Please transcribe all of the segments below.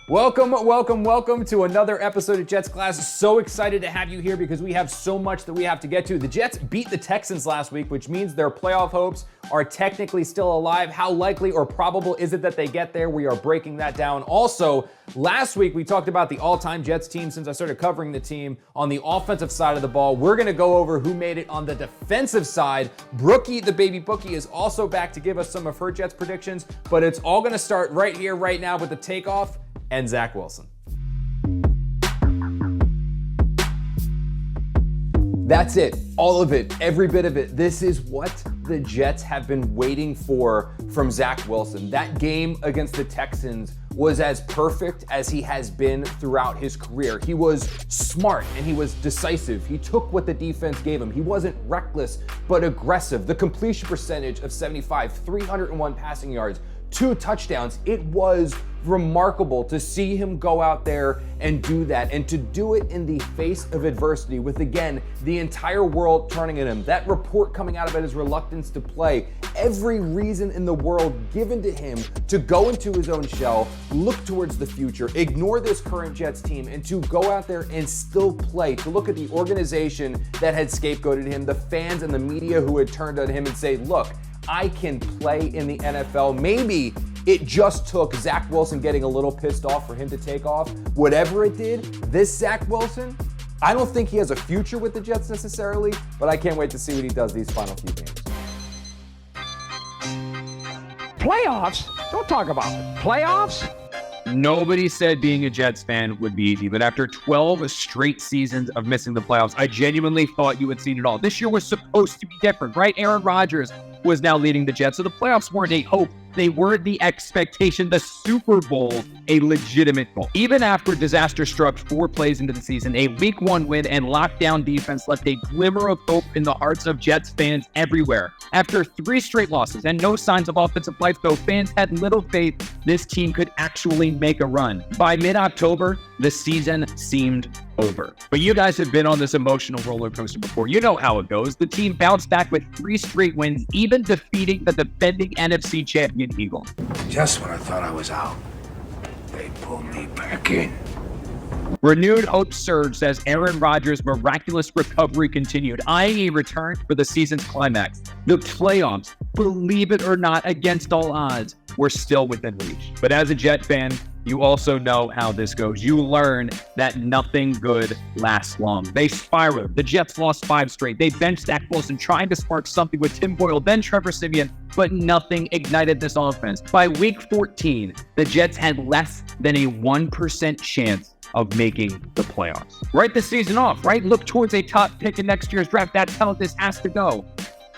Welcome to another episode of Jets Class. So excited to have you here because we have so much that we have to get to. The Jets beat the Texans last week, which means their playoff hopes are technically still alive. How likely or probable is it that they get there? We are breaking that down. Also, last week we talked about the all-time Jets team since I started covering the team on the offensive side of the ball. We're going to go over who made it on the defensive side. Brookie the Baby Bookie is also back to give us some of her Jets predictions, but it's all going to start right here, right now with the takeoff and Zack Wilson. That's it. All of it. Every bit of it. This is what the Jets have been waiting for from Zack Wilson. That game against the Texans was as perfect as he has been throughout his career. He was smart and he was decisive. He took what the defense gave him. He wasn't reckless, but aggressive. The completion percentage of 75, 301 passing yards, 2 touchdowns. It was remarkable to see him go out there and do that, and to do it in the face of adversity with, again, the entire world turning on him. That report coming out about his reluctance to play, every reason in the world given to him to go into his own shell, look towards the future, ignore this current Jets team, and to go out there and still play, to look at the organization that had scapegoated him, the fans and the media who had turned on him and say, look, I can play in the NFL. Maybe it just took Zack Wilson getting a little pissed off for him to take off. Whatever it did, this Zack Wilson, I don't think he has a future with the Jets necessarily, but I can't wait to see what he does these final few games. Playoffs? Don't talk about it. Playoffs? Nobody said being a Jets fan would be easy, but after 12 straight seasons of missing the playoffs, I genuinely thought you had seen it all. This year was supposed to be different, right? Aaron Rodgers was now leading the Jets, so the playoffs weren't a hope. They were the expectation, the Super Bowl, a legitimate goal. Even after disaster struck 4 plays into the season, a Week 1 win and lockdown defense left a glimmer of hope in the hearts of Jets fans everywhere. After 3 straight losses and no signs of offensive life, though, fans had little faith this team could actually make a run. By mid-October, the season seemed over. But you guys have been on this emotional roller coaster before. You know how it goes. The team bounced back with 3 straight wins, even defeating the defending NFC champion Eagles. Just when I thought I was out, they pulled me back in. Renewed hope surged as Aaron Rodgers' miraculous recovery continued, eyeing a return for the season's climax. The playoffs, believe it or not, against all odds, were still within reach. But as a Jet fan, you also know how this goes. You learn that nothing good lasts long. They spiraled. The Jets lost 5 straight. They benched Zack Wilson, trying to spark something with Tim Boyle, then Trevor Siemian, but nothing ignited this offense. By week 14, the Jets had less than a 1% chance of making the playoffs. Write the season off, right? Look towards a top pick in next year's draft. That's how this has to go.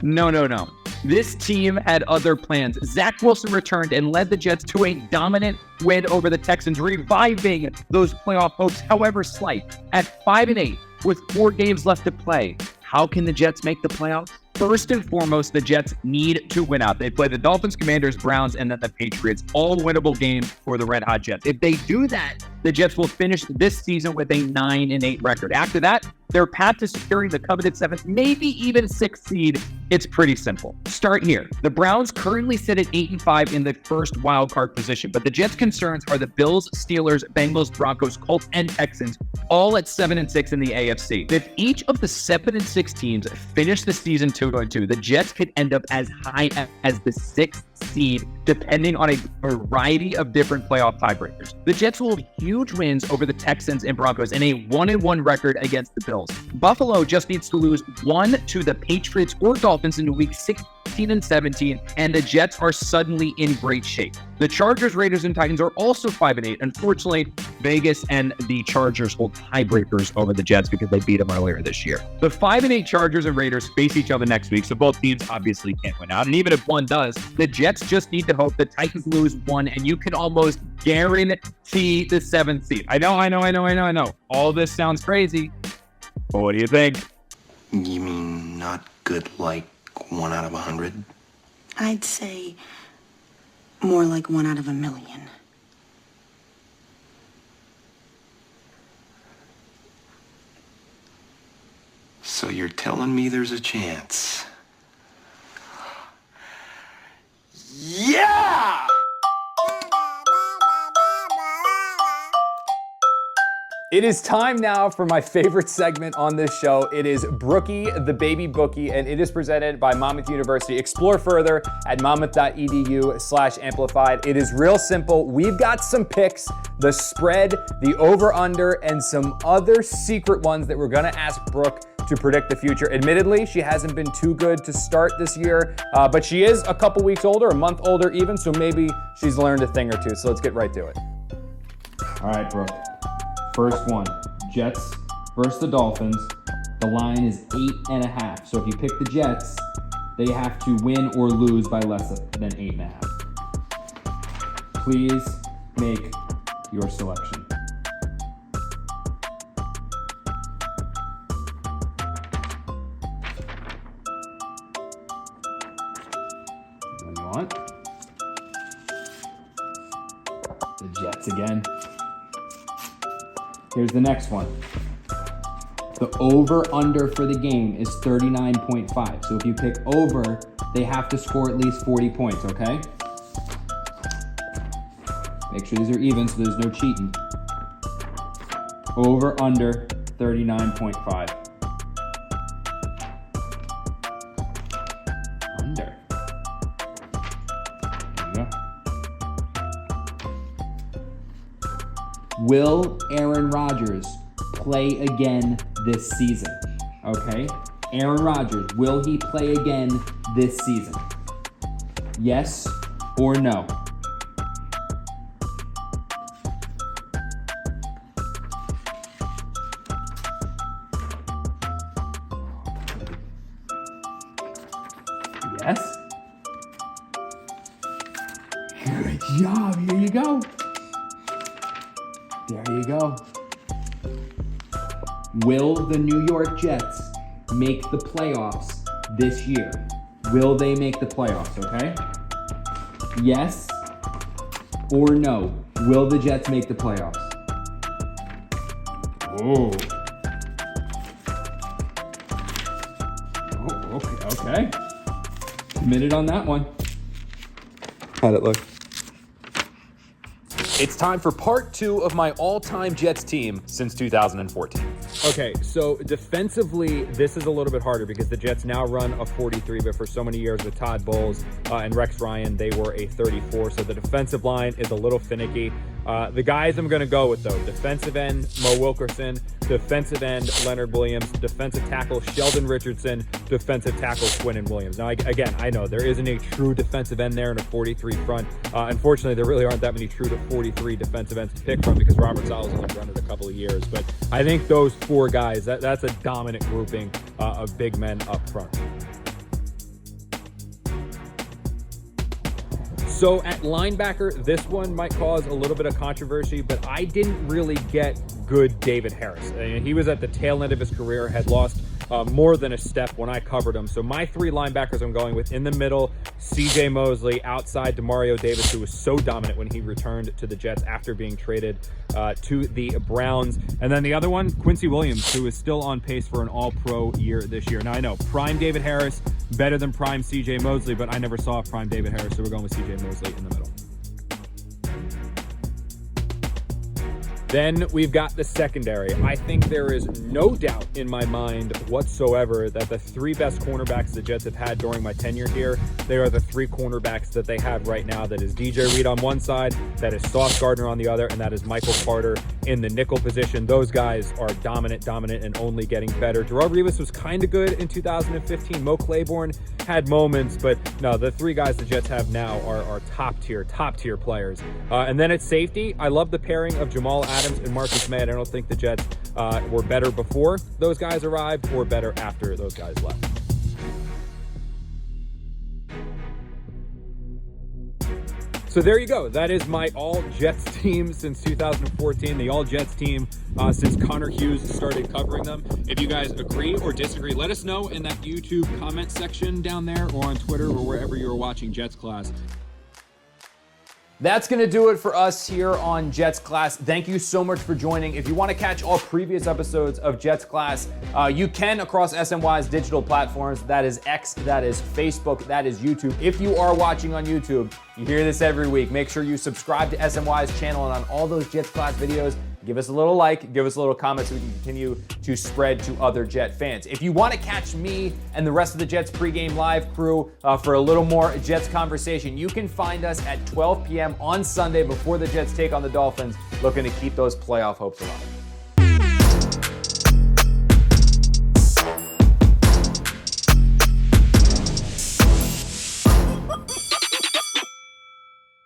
No. This team had other plans. Zack Wilson returned and led the Jets to a dominant win over the Texans, reviving those playoff hopes, however slight. At 5-8, with 4 games left to play, how can the Jets make the playoffs? First and foremost, the Jets need to win out. They play the Dolphins, Commanders, Browns, and then the Patriots. All winnable games for the Red Hot Jets. If they do that, the Jets will finish this season with a 9-8 record. After that, their path to securing the coveted 7th, maybe even 6th seed, it's pretty simple. Start here. The Browns currently sit at 8-5 in the first wildcard position, but the Jets' concerns are the Bills, Steelers, Bengals, Broncos, Colts, and Texans, all at 7-6 in the AFC. If each of the 7-6 teams finish the season 2-2, the Jets could end up as high as the 6th seed, depending on a variety of different playoff tiebreakers. The Jets will have huge wins over the Texans and Broncos and a 1-1 record against the Bills. Buffalo just needs to lose 1 to the Patriots or Dolphins into week 16 and 17, and the Jets are suddenly in great shape. The Chargers, Raiders, and Titans are also 5-8. Unfortunately, Vegas and the Chargers hold tiebreakers over the Jets because they beat them earlier this year. The 5-8 Chargers and Raiders face each other next week, so both teams obviously can't win out. And even if one does, the Jets just need to hope the Titans lose 1, and you can almost guarantee the 7th seed. I know. All this sounds crazy, but what do you think? You mean not good like 1 out of 100? I'd say more like 1 out of 1,000,000. So you're telling me there's a chance? Yeah! It is time now for my favorite segment on this show. It is Brookie the Baby Bookie, and it is presented by Monmouth University. Explore further at monmouth.edu/amplified. It is real simple. We've got some picks, the spread, the over-under, and some other secret ones that we're gonna ask Brooke to predict the future. Admittedly, she hasn't been too good to start this year, but she is a couple weeks older, a month older even, so maybe she's learned a thing or two. So let's get right to it. All right, Brooke. First one, Jets versus the Dolphins. The line is 8.5. So if you pick the Jets, they have to win or lose by less than 8.5. Please make your selection. What do you want? The Jets again. Here's the next one. The over-under for the game is 39.5. So if you pick over, they have to score at least 40 points, okay? Make sure these are even so there's no cheating. Over-under 39.5. Under. There you go. Will Aaron Rodgers play again this season? Okay. Aaron Rodgers, will he play again this season? Yes or no? Yes? Good job. Here you go. There you go. Will the New York Jets make the playoffs this year? Will they make the playoffs, okay? Yes or no? Will the Jets make the playoffs? Oh. Oh, okay. Committed on that one. How'd it look? It's time for part 2 of my all-time Jets team since 2014. Okay, so defensively, this is a little bit harder because the Jets now run a 43, but for so many years with Todd Bowles and Rex Ryan, they were a 34. So the defensive line is a little finicky. The guys I'm going to go with, though, defensive end, Mo Wilkerson, defensive end, Leonard Williams, defensive tackle, Sheldon Richardson, defensive tackle, Quinnen Williams. Now, again, I know there isn't a true defensive end there in a 43 front. Unfortunately, there really aren't that many true to 43 defensive ends to pick from because Robert Sala's only run it a couple of years. But I think those 4 guys, that's a dominant grouping of big men up front. So at linebacker, this one might cause a little bit of controversy, but I didn't really get good David Harris. I mean, he was at the tail end of his career, had lost more than a step when I covered him. So my 3 linebackers I'm going with in the middle, CJ Mosley, outside Demario Davis, who was so dominant when he returned to the Jets after being traded to the Browns. And then the other one, Quincy Williams, who is still on pace for an all-pro year this year. Now I know, prime David Harris, better than prime CJ Mosley, but I never saw prime David Harris, so we're going with CJ Mosley in the middle. Then we've got the secondary. I think there is no doubt in my mind whatsoever that the 3 best cornerbacks the Jets have had during my tenure here, they are the 3 cornerbacks that they have right now. That is DJ Reed on one side, that is Sauce Gardner on the other, and that is Michael Carter in the nickel position. Those guys are dominant, and only getting better. Darrelle Revis was kind of good in 2015. Mo Claiborne had moments, but no, the 3 guys the Jets have now are top tier players. And then at safety, I love the pairing of Jamal Adams and Marcus May. I don't think the Jets were better before those guys arrived or better after those guys left. So there you go. That is my all-Jets team since 2014, the all-Jets team since Connor Hughes started covering them. If you guys agree or disagree, let us know in that YouTube comment section down there or on Twitter or wherever you're watching Jets Class. That's going to do it for us here on Jets Class. Thank you so much for joining. If you want to catch all previous episodes of Jets Class, you can across SNY's digital platforms. That is X, that is Facebook, that is YouTube. If you are watching on YouTube, you hear this every week. Make sure you subscribe to SNY's channel, and on all those Jets Class videos, give us a little like, give us a little comment so we can continue to spread to other Jet fans. If you want to catch me and the rest of the Jets pregame live crew for a little more Jets conversation, you can find us at 12 p.m. on Sunday before the Jets take on the Dolphins, looking to keep those playoff hopes alive.